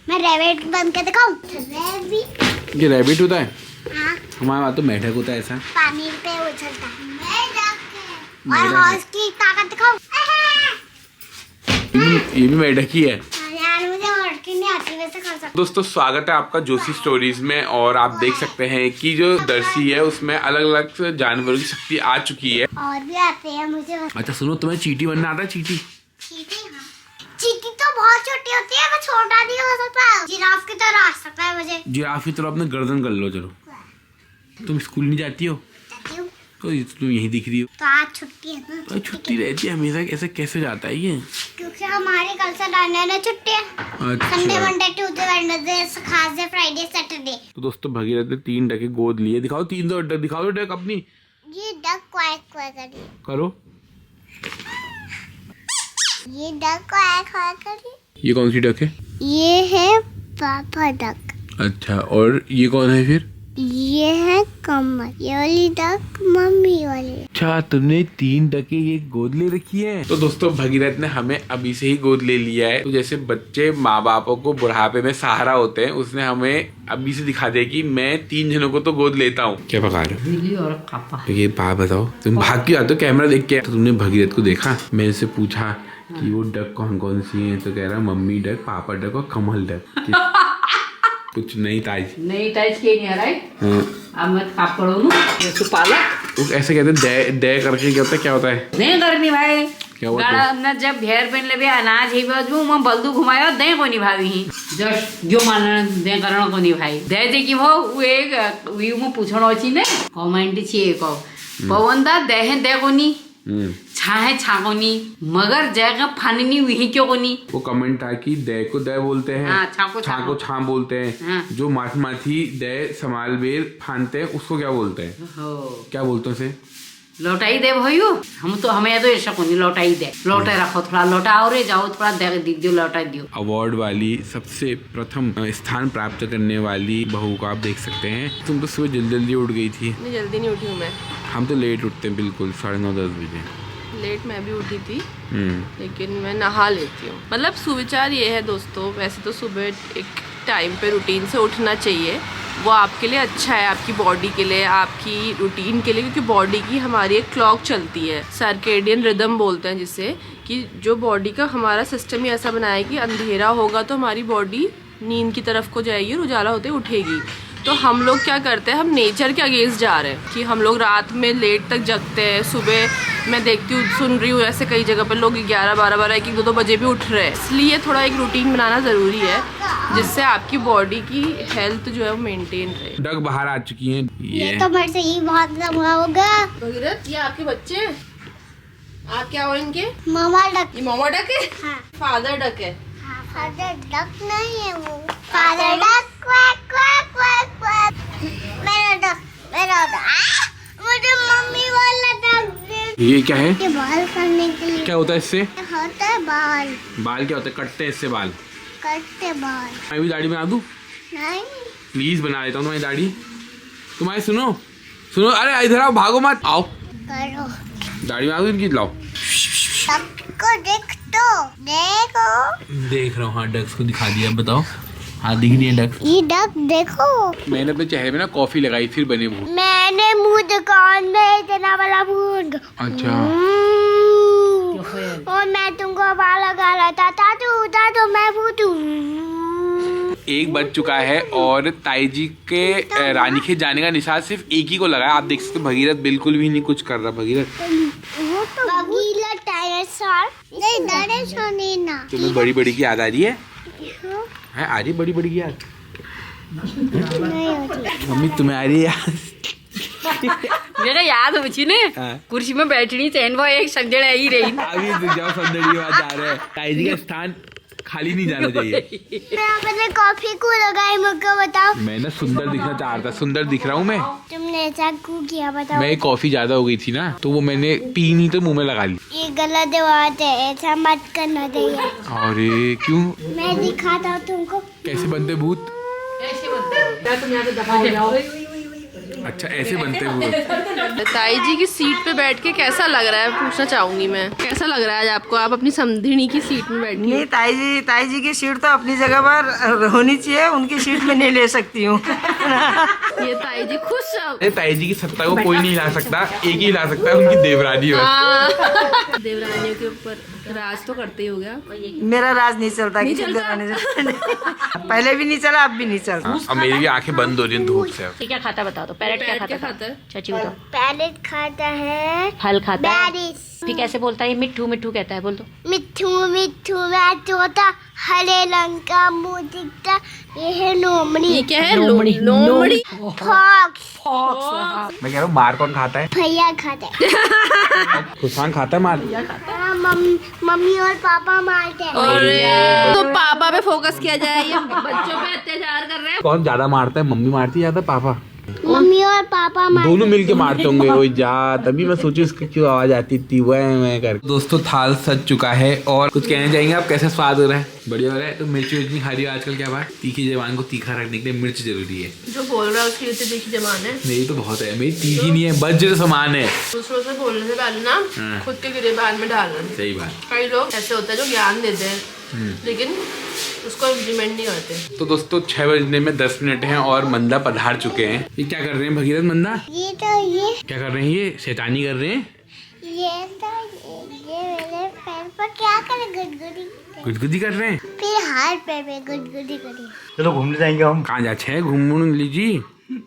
मैं रैबिट बन के दिखाऊं? रैबिट, ये रैबिट होता है? हाँ। हमारे वहाँ तो मेढक होता है ऐसा। पानी पे उछलता है। और हॉर्स की ताकत दिखाऊं? ये भी मेढक ही है यार, मुझे हॉर्स नहीं आती, वैसे कर सकता। दोस्तों स्वागत है आपका जोशी स्टोरीज में। और आप देख सकते हैं कि जो दर्शी है उसमें अलग अलग जानवरों की शक्ति आ चुकी है। और भी आते हैं मुझे। अच्छा सुनो, तुम्हें चींटी बनना आता है? चींटी? चींटी, हाँ। चींटी तो बहुत छोटी होती है, वो छोटा नहीं हो सकता। जिराफ की तरह आ सकता है मुझे। जिराफ की तरह अपने गर्दन कर लो। चलो, तुम स्कूल नहीं जाती हो तो तुम यही दिख रही हो। तो आज छुट्टी है ना? तो छुट्टी रहती है हमेशा, ऐसे कैसे जाता है ये? क्योंकि हमारे कल से लाने छुट्टी है। Sunday, Monday, Tuesday, Wednesday, Thursday, Friday, Saturday. तो दोस्तों भगीरथ ने 3 डके गोद लिए। दिखाओ 3 डक दिखाओ, डक अपनी। ये डक क्वैक क्वैक करी। करो। ये डक क्वैक क्वैक करी। ये कौन सी डक है? ये है पापा डक। अच्छा, और ये कौन है फिर? ये है कमल। ये वाली डक मम्मी वाली। अच्छा, तुमने 3 डके ये गोद ले रखी है। तो दोस्तों भगीरथ ने हमें अभी से ही गोद ले लिया है। तो जैसे बच्चे माँ बापों को बुढ़ापे में सहारा होते हैं, उसने हमें अभी से दिखा दिया कि मैं 3 जनों को तो गोद लेता हूँ। क्या पका रहे हो? और पापा। ये बात बताओ, तुम भाग क्यों आते हो कैमरा देख के? तो तुमने भगीरथ को देखा? मैंने उससे पूछा कि वो डक कौन कौन सी है, तो कह रहा मम्मी डक, पापा डक और कमल डक। कुछ नई ताज के नहीं आ रहा है। अब मत काप पड़ो नु जैसे पालक। वो ऐसे कहते हैं दे करके क्या होता है? नहीं करनी भाई। क्या हुआ? गाड़ा न जब घेर पेन ले अनाज ही बाजू मैं बल्दू घुमायो दे को निभावी ही जस्ट जो मान दे करण को निभाई दे जे की भो वो एक वी मु पूछण अछि ने कमेंट छी को पवनदा दे कोनी छाहे छाकोनी मगर जगह फाननी वही क्यों कोनी। वो कमेंट था कि दे को दे बोलते हैं। हाँ, छाको छा बोलते हैं। हाँ। जो माथी दे समाल बेर फानते हैं उसको क्या बोलते हैं? क्या बोलते हैं उसे? लौटाई दे भयो। हमें तो ऐसा कोनी लौटाई दे, लौटाई रखो थोड़ा, लौटा और जाओ थोड़ा दे दियो, लौटा दियो। अवार्ड वाली सबसे प्रथम स्थान प्राप्त करने वाली बहू को आप देख सकते हैं। तुम तो सुबह जल्दी उठ गई थी। नहीं, जल्दी नहीं उठी हूँ मैं। हम तो लेट उठते हैं, बिल्कुल 9:30-10 बजे। लेट मैं भी उठी थी, लेकिन मैं नहा लेती हूँ। मतलब सुविचार ये है दोस्तों, वैसे तो सुबह एक टाइम पे रूटीन से उठना चाहिए। वो आपके लिए अच्छा है, आपकी बॉडी के लिए, आपकी रूटीन के लिए, क्योंकि बॉडी की हमारी एक क्लॉक चलती है, सर्केडियन रिदम बोलते हैं जिसे, कि जो बॉडी का हमारा सिस्टम ही ऐसा बनाया है कि अंधेरा होगा तो हमारी बॉडी नींद की तरफ को जाएगी और उजाला होते उठेगी। तो हम लोग क्या करते हैं, हम नेचर के अगेंस्ट जा रहे हैं कि हम लोग रात में लेट तक जगते हैं। सुबह मैं देखती हूँ, सुन रही हूँ ऐसे कई जगह पर लोग 11, 12, 1-2 बजे भी उठ रहे हैं। इसलिए थोड़ा एक रूटीन बनाना ज़रूरी है जिससे आपकी बॉडी की हेल्थ जो है वो मेंटेन रहे। डक बाहर आ चुकी हैं। ये तो मेरे से ही बहुत लंबा होगा। भगीरथ, ये आपके बच्चे, आप क्या हो इनके? मामा डक। ये मामा डक है? हाँ। फादर डक है? फादर डक नहीं है वो। Father duck quack quack quack quack. मेरा डक। मुझे मम्मी वाला डक दे। ये क्या है? ये बाल करने के लिए। क्या होता है इससे? होता है बाल। बाल क्या होता है? कटते हैं इससे बाल? कटते बाल। मैं भी दाढ़ी बना दूं? नहीं। प्लीज बना देता हूँ तुम्हारी दाढ़ी। तुम्हारी सुनो, अरे इधर आओ, भागो मत, आओ। करो। दाढ़ी बना दूं इनकी? लाओ। डक को देख देखो। देख रहा हूँ। हाँ, डक्स को दिखा दिया। बताओ। हाँ, दिख रही है डक्स। ये डक देखो। मैंने अपने चेहरे में ना कॉफी लगाई, फिर बने भूत। मैंने मुंह दुकान में इतना वाला भूत। अच्छा। और मैं तुमको बाल लगा रहा था तो मैं भूत हूँ। एक बज चुका है और ताई जी के रानीखेत जाने का निशान सिर्फ एक ही को लगा है। आप देख सकते हो भगीरथ बिल्कुल भी नहीं कुछ कर रहा। भगीरथ डायनासोर नहीं ना। तुम्हें बड़ी बड़ी की याद आ रही है? आ रही बड़ी बड़ी की याद? मम्मी तुम्हें आ रही है याद? मेरा याद हो ने कुर्सी में बैठनी चैन वो एक संदेड़ ही रही। अभी तो जाओ, संदेड़ की बात आ रहा है। ताई जी का स्थान खाली नहीं जाना चाहिए। मैंने कॉफी को लगाई, मुझको बताओ। मैं ना सुंदर दिखना चाह रहा था। सुंदर दिख रहा हूँ मैं? तुमने ऐसा क्यों किया बताओ? मैं कॉफी ज्यादा हो गई थी ना, तो वो मैंने पी नहीं तो मुंह में लगा ली। ये गलत बात है, ऐसा मत करना चाहिए। अरे क्यों? मैं दिखाता हूँ तुमको कैसे बनते भूत। कैसे बनते? तुम यहाँ पे दफा हो जाओ। अच्छा ऐसे बनते हैं वो। ताई जी की सीट पे बैठ के कैसा लग रहा है पूछना चाहूंगी मैं, कैसा लग रहा है आज आपको? आप अपनी समधिनी की सीट में बैठी नहीं, ताई जी की सीट तो अपनी जगह पर होनी चाहिए, उनकी सीट में नहीं ले सकती हूँ। ये ताई जी खुश अरे ताई जी की सत्ता को कोई नहीं हिला सकता, एक ही हिला सकता है, उनकी देवरानी बस। देवरानियों के ऊपर राज तो करते ही हो गया। मेरा राज नहीं चलता, किसी दरानी से। पहले भी नहीं चला, अब भी नहीं चलता। अब मेरी भी आंखें बंद हो रही हैं धूप से। क्या खाता बता दो। पैरेट क्या खाता है? चाची बताओ। पैरेट खाता है फल खाता है। बैरिस। फिर कैसे बोलता है? मिट्ठू मिट्ठू कहता है, बोल दो। मिट्ठू मिट्ठू मैं तोता, हरे रंग का मुंह दिखता, ये है लोमड़ी। ये क्या है? लोमड़ी। फॉक्स। मैं कह रहा हूँ मार कौन खाता है? भैया खाता है। खुशान खाता है मार। हाँ, मम्मी और पापा मारते हैं। और तो पापा पे फोकस किया जाए, ये बच्चों पे अत्याचार कर रहे हैं। कौन ज्यादा मारता है? मम्मी मारती है ज्यादा, पापा? मम्मी और पापा मारते दोनों मिलके मारते होंगे। वो जा, तभी मैं सोची उसकी क्यों आवाज आती थी मैं कर। दोस्तों थाल सज चुका है और कुछ कहना चाहेंगे आप? कैसा स्वाद हो रहा है? बढ़िया हो रहा है। तो मिर्ची विर्च नहीं खा रही हो आजकल? क्या बात? तीखी जबान को तीखा रखने के लिए मिर्च जरूरी है। जो बोल रहा है उसकी लिए देखी जबान है। मेरी तो बहुत है, मेरी तीखी नहीं है, वज्र समान है। दूसरों से बोलने से पहले ना खुद के गिरेबान में डालना। सही बात। कई लोग ऐसे होते हैं जो ज्ञान देते हैं लेकिन उसको इम्प्लीमेंट नहीं करते। तो दोस्तों 6 बजने में 10 मिनट हैं और मंदा पधार चुके हैं। ये क्या कर रहे हैं भगीरथ मंदा? ये तो ये क्या कर रहे हैं? ये शैतानी कर रहे हैं। ये मेरे पैर पर क्या करे? गुदगुदी गुदगुदी कर रहे हैं। फिर हाथ पैर पे गुदगुदी करी। चलो घूमने जाएंगे हम। कहाँ जा? 6 घूम लीजिए।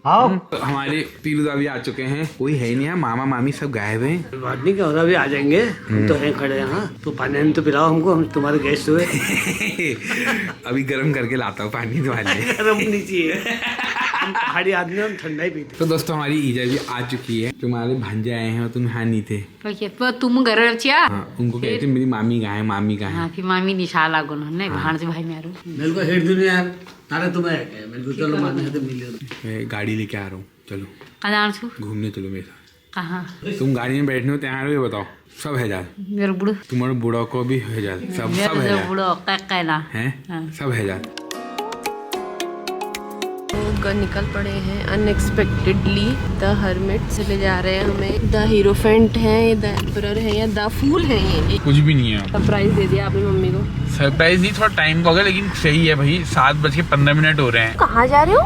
हाँ, तो हमारे पीलूदा भी आ चुके हैं, कोई है ही नहीं है, मामा मामी सब गायब हैं। बात नहीं क्या हो रहा, अभी आ जाएंगे। हम तो हैं खड़े यहाँ, तो पानी तो पिलाओ हमको, हम तुम्हारे गेस्ट हुए। अभी गर्म करके लाता हूँ पानी तुम्हारे लिए। गर्म नहीं चाहिए, हम पहाड़ी आदमी, हम ठंडा ही पीते। तो दोस्तों हमारी ईजा भी आ चुकी है। तुम्हारे भांजे आए हैं और तुम यहाँ नहीं थे। तुम घर रचिया? हाँ, उनको कहते मेरी मामी कहाँ है, मामी कहाँ है? हाँ, फिर मामी निशा लागो ना भाण से भाई मारो। मेरे को हेड दुनिया यार, तारे तुम्हें है क्या? मेरे को चलो मारने तो मिले। मैं गाड़ी लेके आ रहा हूँ, चलो कहाँ छू? घूमने चलो मेरे साथ। कहाँ? तुम गाड़ी में बैठने हो तैयार हो? ये बताओ। सब है जाल। मेरे बुढ़ो तुम्हारे बूढ़ा को भी है जाल। सब है जाल। बुढ़ो कहना हैं? हाँ। सब है जाल। लोग निकल पड़े हैं अनएक्सपेक्टेडली। द हर्मिट से ले जा रहे हैं हमें। द हीरोफेंट है, द एम्परर है या द फूल है। ये कुछ भी नहीं है। सरप्राइज दे दिया आपने मम्मी को। सरप्राइज नहीं, थोड़ा टाइम हो गया, लेकिन सही है भाई। 7:15 हो रहे हैं। कहाँ जा रहे हो?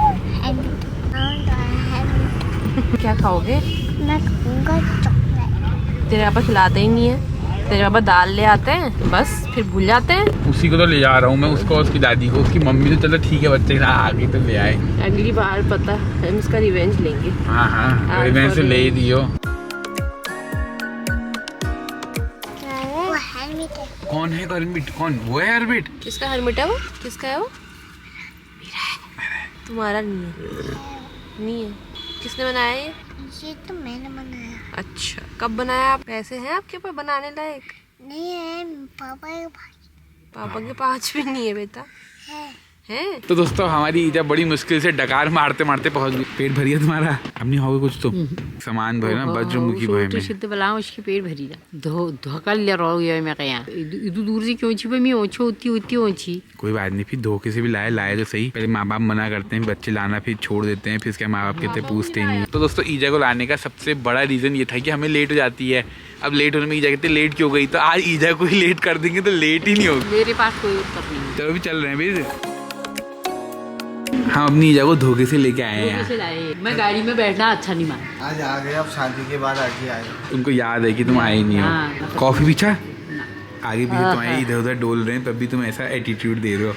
क्या खाओगे? मैं खाऊंगा चॉकलेट। तेरे पापा खिलाते ही नहीं है। तेरे पापा दाल ले आते हैं बस, फिर भूल जाते हैं। उसी को तो ले जा रहा हूँ मैं, उसको, उसकी दादी को। उसकी मम्मी तो चलो ठीक है, बच्चे के साथ आगे तो ले आए। अगली बार पता हम इसका रिवेंज लेंगे। हाँ हाँ, रिवेंज तो ले ही दियो। वो हेलमेट है। कौन है हर्मिट? कौन वो है हर्मिट? किसका हर्मिट है वो? किसका है वो? तुम्हारा नहीं है। नहीं है। किसने बनाया ये? तो मैंने बनाया। अच्छा, कब बनाया? आप पैसे हैं आपके पास बनाने लायक? नहीं है, पापा के पास पापा के पास भी नहीं है बेटा। है। है? तो दोस्तों हमारी ईजा बड़ी मुश्किल से डकार मारते मारते पहुंच गई। पेट भरिया तुम्हारा? अब नहीं होगा कुछ तो सामान भरे ना वज्रमुखी भय में। सिद्ध बलाओ उसकी पेट भरी जा धोकल ले रहो ये मैं कया इदु दूर से क्यों छी मैं ओछो उती उती ओछी। कोई बात नहीं, फिर धोखे से भी लाए तो सही। पहले माँ बाप मना करते हैं बच्चे लाना, फिर छोड़ देते हैं, फिर इसके माँ बाप कहते पूछते नहीं। तो दोस्तों ईजा को लाने का सबसे बड़ा रीजन ये था कि हमें लेट हो जाती है। अब लेट होने में ईजा कहते लेट क्यों गई, तो आज ईजा को ही लेट कर देंगे तो लेट ही नहीं होगी। मेरे पास कोई उत्तर नहीं। चलो अभी चल रहे हैं भैया। हम अपनी ईजा को धोखे से लेके आए हैं। कैसे लाए? मैं गाड़ी में बैठना अच्छा नहीं माना। आज आ गए, अब शादी के बाद आज ही आए। तुमको याद है कि तुम आए नहीं हाँ। हो। कॉफी पीछा आगे भी तुम्हारे इधर उधर डोल रहे हैं, तब भी तुम ऐसा एटीट्यूड दे रहे हो।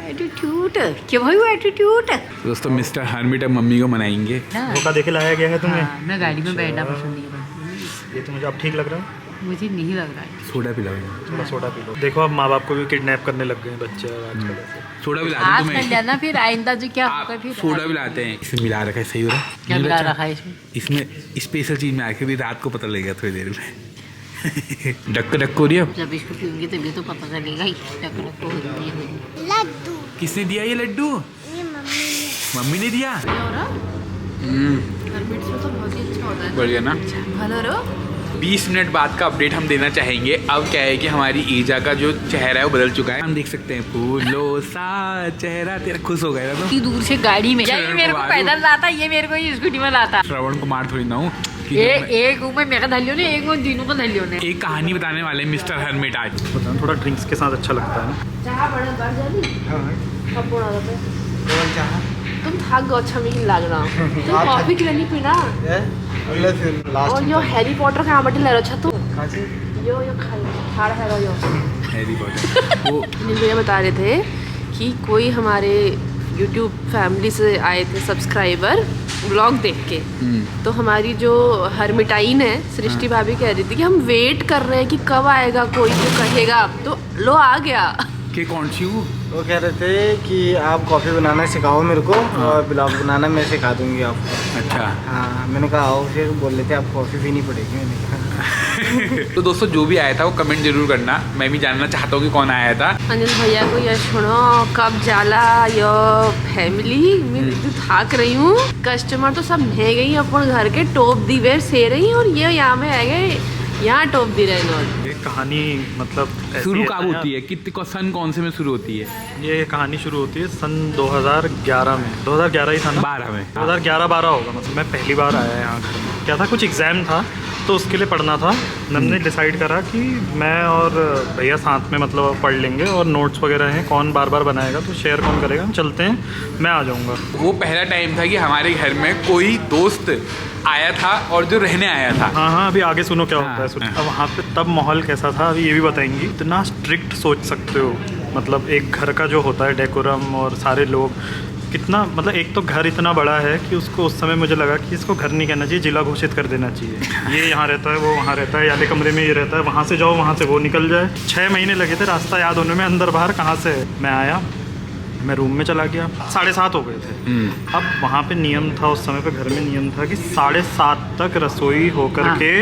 एटीट्यूड क्या भाई? वो एटीट्यूड दोस्तों मिस्टर हर्मिट अब मम्मी को मनाएंगे। धोखा देके लाया गया है तुम्हें। हाँ, मैं गाड़ी में बैठना पसंद नहीं करती। ये तो मुझे अब ठीक लग रहा है। मुझे नहीं लग रहा है। सोडा पिलाओ। थोड़ा सोडा पी लो। देखो अब माँ बाप को भी किडनैप करने लग गए हैं बच्चे आजकल ऐसे। सोडा पिलाते आज तुम्हें। कर जाना फिर आइंदा जो क्या होगा आप फिर। सोडा पिलाते हैं। इसमें मिला रखा है, सही हो रहा है? क्या मिला रखा है इसमें? इसमें स्पेशल चीज में आके भी रात को पता लगेगा थोड़ी देर में। डक्को डक्को हो रही है। जब इसको पीऊंगी तभी तो पता चलेगा ही। टक टक हो रही है। लड्डू किसने दिया ये लड्डू? ये मम्मी मम्मी ने दिया। हर्मिट्स में तो बहुत ही अच्छा होता है। बढ़िया ना? हेलो रो 20 मिनट बाद का अपडेट हम देना चाहेंगे। अब क्या है कि हमारी ईजा का जो चेहरा है वो बदल चुका है। हम देख सकते हैं फूलों सा चेहरा तेरा। खुश हो गया ना इतनी दूर से गाड़ी में, ये मेरे को पैदल लाता, ये मेरे को स्कूटी में लाता। श्रवण कुमार थोड़ी ना हूँ। एक में मेरा धलियो ने, एक में तीनों का धलियो ने। एक कहानी बताने वाले मिस्टर हरमिट आज। बताना थोड़ा ड्रिंक्स के साथ अच्छा लगता है ना। तुम थक गो, अच्छा नहीं लग रहा। तुम कॉफी क्यों नहीं पीना? और यो हैरी पॉटर का आमटी ले रहा तू। यो खा रहा यो हैरी पॉटर। वो भैया बता रहे थे कि कोई हमारे YouTube फैमिली से आए थे सब्सक्राइबर व्लॉग देख के। तो हमारी जो हरमिटाइन है सृष्टि भाभी कह रही थी कि हम वेट कर रहे हैं कि कब आएगा कोई तो कहेगा। तो लो आ गया। कि कौन सी वो कह रहे थे कि आप कॉफ़ी बनाना सिखाओ मेरे को और ब्लॉग बनाना मैं सिखा दूंगी आपको। अच्छा। हाँ मैंने कहा आओ। फिर बोल रहे थे आप कॉफ़ी पीनी पड़ेगी। मैंने कहा तो दोस्तों जो भी आया था वो कमेंट जरूर करना, मैं भी जानना चाहता हूँ कि कौन आया था। अनिल भैया को यह सुनो कब जाला यो फैमिली मैं तो थक रही हूँ। कस्टमर तो सब नह गई अपन घर के टॉप दी वेर से रही और ये यहाँ में आ गए, यहाँ टॉप दी रहे इन्होंने। ये कहानी मतलब शुरू कब होती है? कितने सन कौन से में शुरू होती है? ये कहानी शुरू होती है सन 2011 में। 2011 ही था ना? 12 में। 2011-12 होगा। मतलब मैं पहली बार आया यहाँ घर में। क्या था, कुछ एग्ज़ाम था तो उसके लिए पढ़ना था। हमने डिसाइड करा कि मैं और भैया साथ में मतलब पढ़ लेंगे और नोट्स वगैरह हैं, कौन बार बार बनाएगा तो शेयर कौन करेगा, हम चलते हैं, मैं आ जाऊँगा। वो पहला टाइम था कि हमारे घर में कोई दोस्त आया था और जो रहने आया था। हाँ अभी आगे सुनो क्या होता है। सुनो हाँ। अब वहाँ पे तब माहौल कैसा था अभी ये भी बताएंगी। इतना स्ट्रिक्ट सोच सकते हो, मतलब एक घर का जो होता है डेकोरम और सारे लोग कितना, मतलब एक तो घर इतना बड़ा है कि उसको उस समय मुझे लगा कि इसको घर नहीं कहना चाहिए, जिला घोषित कर देना चाहिए। ये यहाँ रहता है, वो वहाँ रहता है, वाले कमरे में ये रहता है, वहाँ से जाओ वहाँ से वो निकल जाए। 6 महीने लगे थे रास्ता याद होने में, अंदर बाहर कहाँ से। मैं आया, मैं रूम में चला गया, 7:30 हो गए थे। अब वहाँ पे नियम था उस समय पे, घर में नियम था कि 7:30 तक रसोई होकर के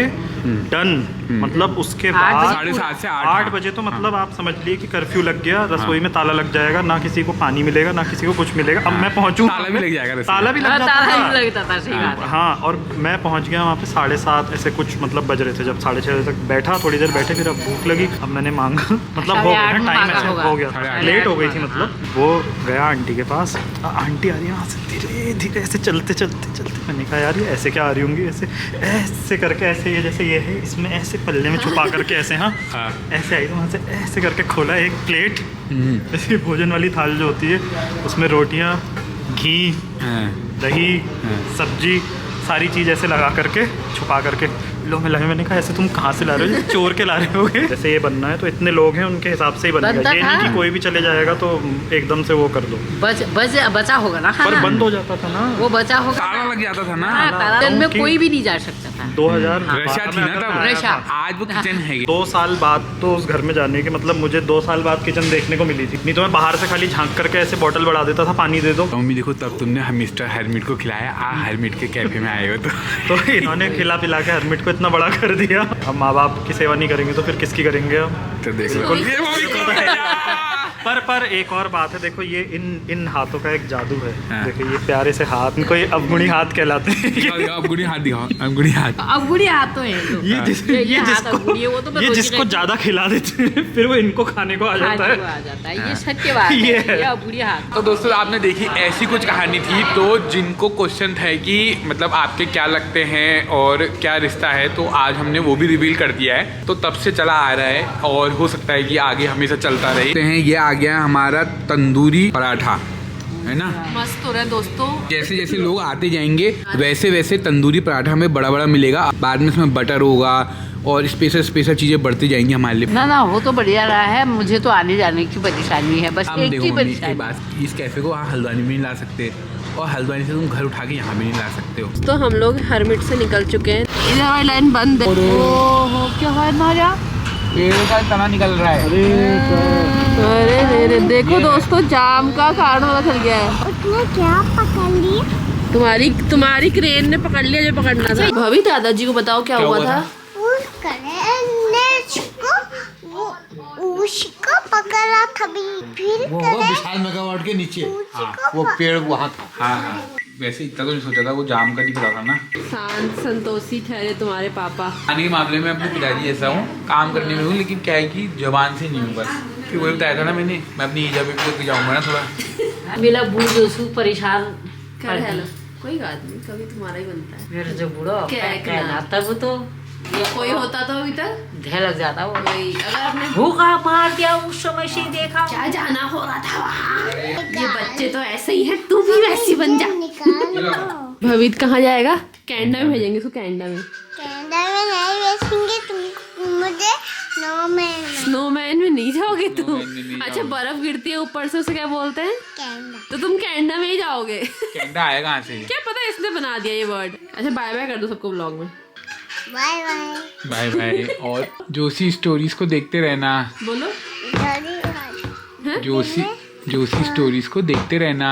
डन। मतलब उसके बाद 7:30 से 8 बजे तो मतलब आप समझ लिए कि कर्फ्यू लग गया, रसोई में ताला लग जाएगा, ना किसी को पानी मिलेगा ना किसी को कुछ मिलेगा। अब मैं पहुंचूं, ताला भी लग जाएगा, ताला भी लग जाता लगता था। सही बात है। हाँ, और मैं पहुंच गया वहाँ पे 7:30 ऐसे कुछ मतलब बज रहे थे। जब 6:30 बजे तक बैठा, थोड़ी देर बैठे, फिर अब भूख लगी, अब मैंने मांगा मतलब हो गया टाइम ऐसे हो गया, लेट हो गई थी मतलब। वो गया आंटी के पास, आंटी आ रही है वहाँ से धीरे धीरे ऐसे चलते चलते चलते। मैंने कहा यार ये ऐसे क्या आ रही होंगी, ऐसे ऐसे करके, ऐसे ये जैसे ये है इसमें ऐसे पल्ले में छुपा करके ऐसे। हाँ ऐसे आई तो वहाँ से ऐसे करके खोला एक प्लेट, ऐसे भोजन वाली थाल जो होती है उसमें रोटियाँ, घी, दही, सब्जी, सारी चीज़ ऐसे लगा करके छुपा करके लो में लगे। मैंने कहा ऐसे तुम कहाँ से ला रहे हो, चोर के ला रहे होगे। जैसे ये बनना है तो इतने लोग हैं उनके हिसाब से ही बनेगा, ये नहीं कि कोई भी चले जाएगा तो एकदम से वो कर दो। बचा होगा ना पर बंद हो जाता था ना, वो बचा होगा, ताला लग जाता था ना। ताला में कोई भी नहीं जा सकता था। 2000 रशिया थी ना तब, रशिया। आज वो किचन है। 2 साल बाद तो उस घर में जाने के मतलब मुझे 2 साल बाद किचन देखने को मिली थी। नहीं तो मैं बाहर से खाली झांक करके ऐसे बोतल बढ़ा देता था, पानी दे दो। मम्मी देखो तब तुमने मिस्टर हरमिट को खिलाया, हरमिट के कैफे में आए हो तो इन्होंने खिला पिला के हरमिट को इतना बड़ा कर दिया। अब माँ बाप की सेवा नहीं करेंगे तो फिर किसकी करेंगे हम? तो देख लो। पर एक और बात है, देखो ये इन हाथों का एक जादू है। हाँ। देखो ये प्यारे से हाथ, इनको ये अवगुणी हाथ कहलाते हैं। अवगुणी हाथ दिखाओ, अवगुणी हाथ। अवगुणी हाथ तो है ये जिसको ज्यादा खिला देते हैं फिर वो इनको खाने को आ जाता है। ये सत्य बात है, ये अवगुणी हाथ। तो दोस्तों आपने देखी ऐसी कुछ कहानी थी। तो जिनको क्वेश्चन है कि मतलब आपके क्या लगते हैं और क्या रिश्ता है, तो आज हमने वो भी रिवील कर दिया है। तो तब से चला आ रहा है और हो सकता है कि आगे हमेशा चलता रहे। ये आ गया हमारा तंदूरी पराठा, है ना? मस्त हो रहा है दोस्तों। जैसे जैसे लोग आते जाएंगे वैसे वैसे तंदूरी पराठा हमें बड़ा बड़ा मिलेगा। बाद में इसमें बटर होगा और स्पेशल चीजें बढ़ती जाएंगी हमारे लिए। ना वो तो बढ़िया रहा है। मुझे तो आने जाने की परेशानी है, बस एक ही परेशानी। इस कैफे को वहाँ हल्द्वानी में नहीं ला सकते और हल्द्वानी से तुम घर उठा के यहाँ भी नहीं ला सकते हो। तो हम लोग हरमिट से निकल चुके हैं, इधर वाली लाइन बंद है। ओहो क्या है हमारा, पेड़ का तना निकल रहा है। अरे देखो दोस्तों, जाम का कारण पता चल गया है। उसने क्या पकड़ लिया? तुम्हारी क्रेन ने पकड़ लिया जो पकड़ना था। भाभी दादाजी को बताओ क्या हुआ था? उसको पकड़ा था, फिर वो विशाल मेगावाट के नीचे वो पेड़ वहाँ था। हाँ वैसे इतना तो नहीं सोचा था, वो जाम का दिख रहा था ना। शांत संतोषी ठहरे तुम्हारे पापा। खाने के मामले में अपने पिताजी ऐसा हूँ, काम करने में हूँ, लेकिन क्या है कि जबान से नहीं हूँ बस। फिर वही बताया था ना मैंने, मैं अपनी ईजा पे भी जाऊँगा ना थोड़ा। मेरा बूढ़ परेशान कर हेलो, कोई बात नहीं, कभी तुम्हारा ही बनता है। मेरा जो बूढ़ा क्या कहलाता वो तो कोई होता तो अभी तक ढेर लग जाता वो। वही, अगर आपने भूखा मार दिया उस समय से देखा। क्या जाना हो रहा था वहाँ। ये बच्चे तो ऐसे ही हैं, तू भी वैसी बन जा। भवित कहाँ जाएगा? कैनेडा में भेजेंगे उसको, कैनेडा में। कैनेडा में नहीं भेजेंगे तुम मुझे, स्नोमैन में नहीं जाओगे तुम? Snowman में नहीं अच्छा, जाऊंगा। बर्फ गिरती है ऊपर से, उसे क्या बोलते हैं? कैनेडा। तो तुम कैनेडा में ही जाओगे। कैनेडा आया कहाँ से? क्या पता इसने बना दिया ये वर्ड। अच्छा, बाय बाय कर दो सबको ब्लॉग में। Bye bye. Bye bye. और जोशी स्टोरीज को देखते रहना। बोलो। जल्दी जोशी स्टोरीज को देखते रहना।